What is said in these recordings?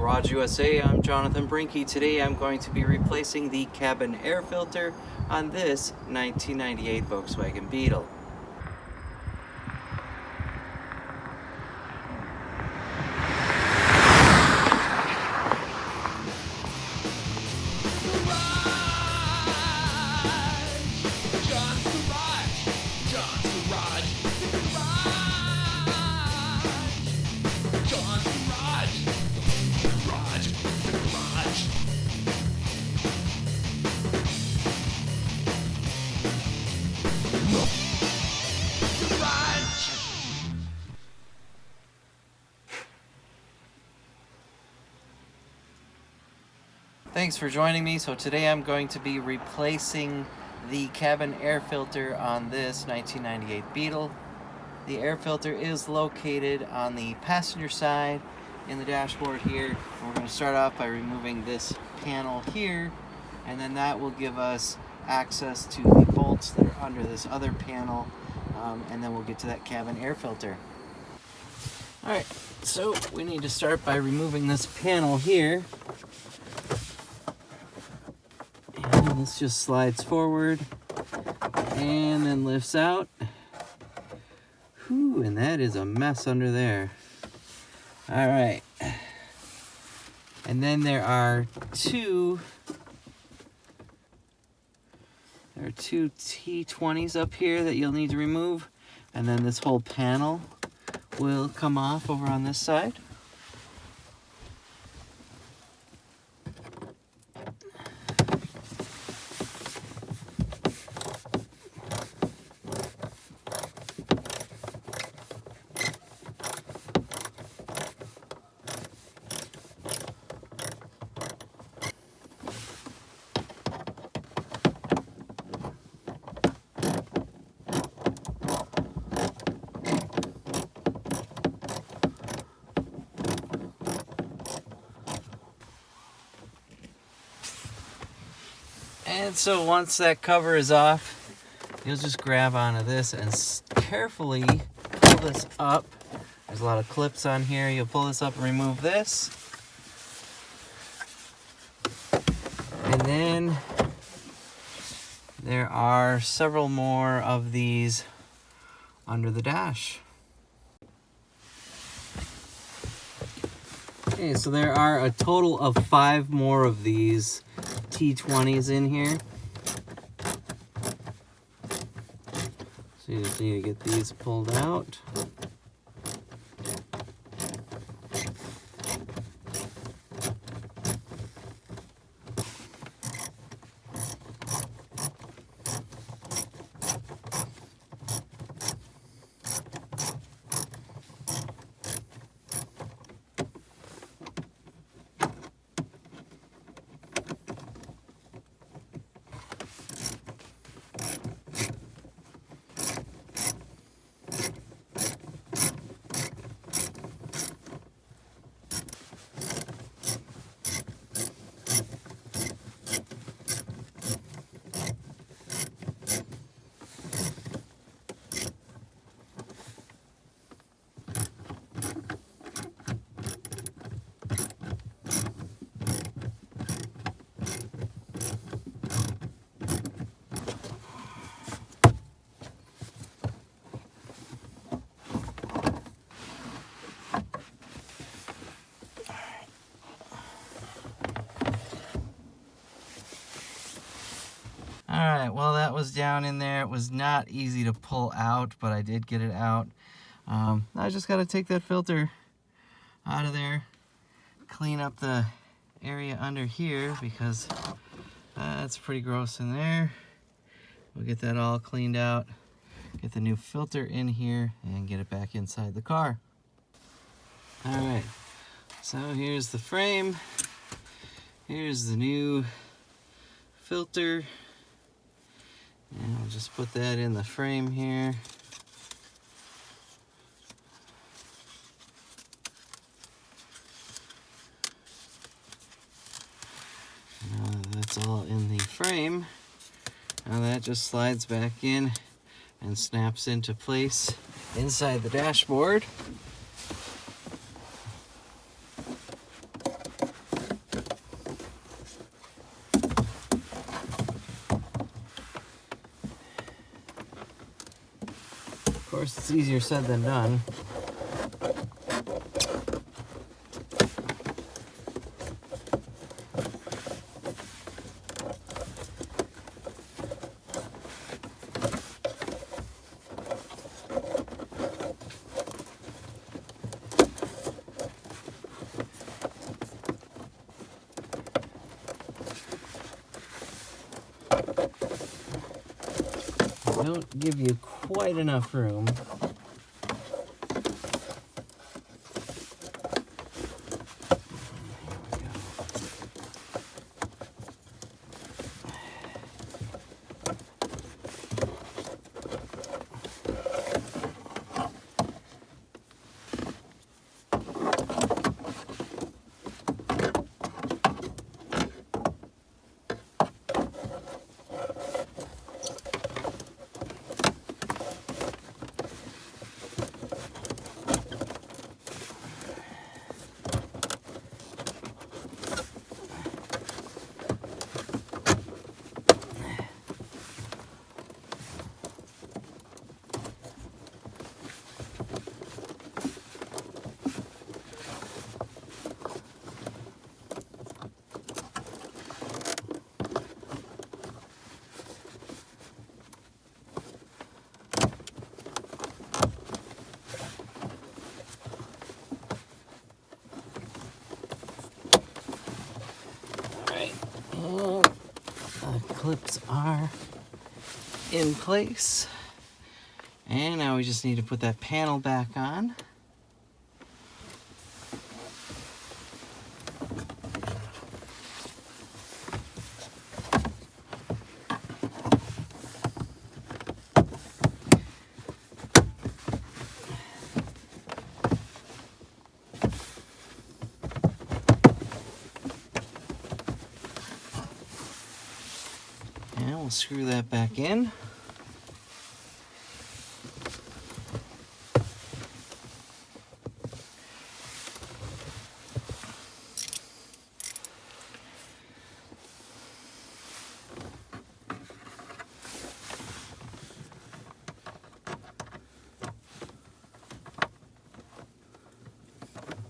Garage USA, I'm Jonathan Brinke. Today I'm going to be replacing the cabin air filter on this 1998 Volkswagen Beetle. Thanks for joining me. So today I'm going to be replacing the cabin air filter on this 1998 Beetle. The air filter is located on the passenger side in the dashboard here. And we're going to start off by removing this panel here, and then that will give us access to the bolts that are under this other panel, and then we'll get to that cabin air filter. Alright, so we need to start by removing this panel here. And this just slides forward and then lifts out. Whew, and that is a mess under there. Alright. And then there are two T20s up here that you'll need to remove. And then this whole panel will come off over on this side. And so once that cover is off, you'll just grab onto this and carefully pull this up. There's a lot of clips on here. You'll pull this up and remove this. And then there are several more of these under the dash. Okay, so there are a total of 5 more of these T20s in here. So you just need to get these pulled out. Alright, well that was down in there. It was not easy to pull out, but I did get it out. I just got to take that filter out of there, clean up the area under here because it's pretty gross in there. We'll get that all cleaned out, get the new filter in here, and get it back inside the car. Alright, so here's the frame. Here's the new filter. And I'll just put that in the frame here. Now that's all in the frame. Now that just slides back in and snaps into place inside the dashboard. course, it's easier said than done. Don't give you quite enough room. Clips are in place, and now we just need to put that panel back on. And we'll screw that back in.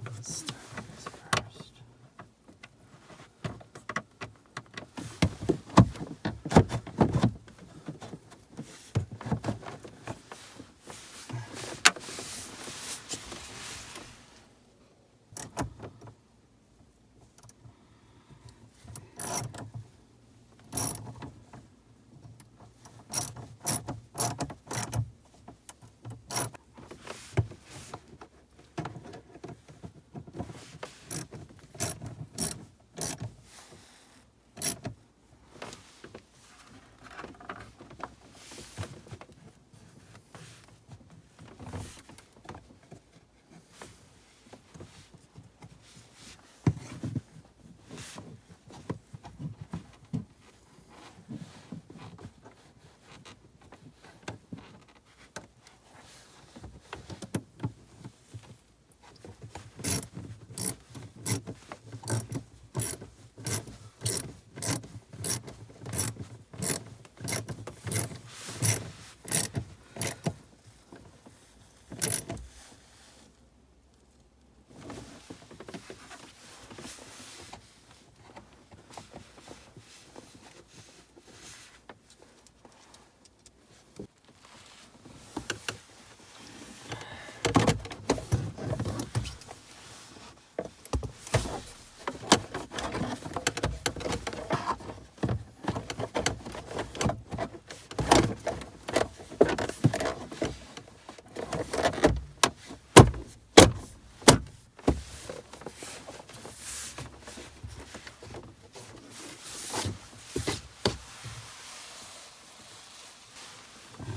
Let's start this first.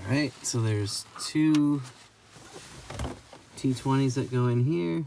Alright, so there's two T20s that go in here.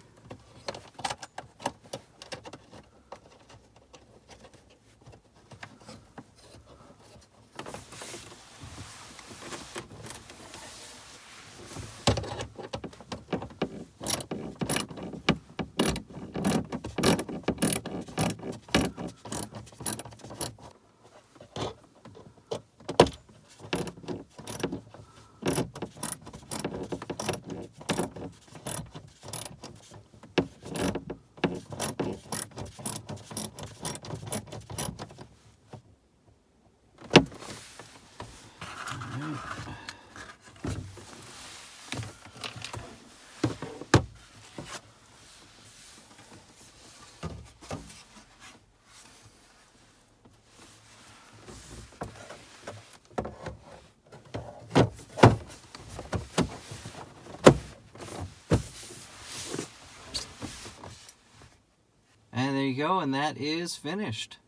you go, and that is finished.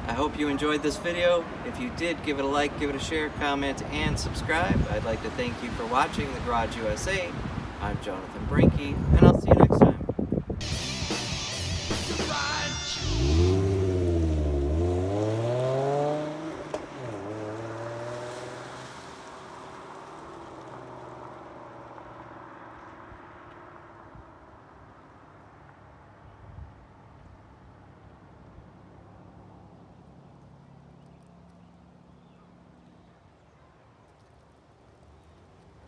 I hope you enjoyed this video. If you did, give it a like, give it a share, comment, and subscribe. I'd like to thank you for watching The Garage USA. I'm Jonathan Brinke, and I'll see you next time.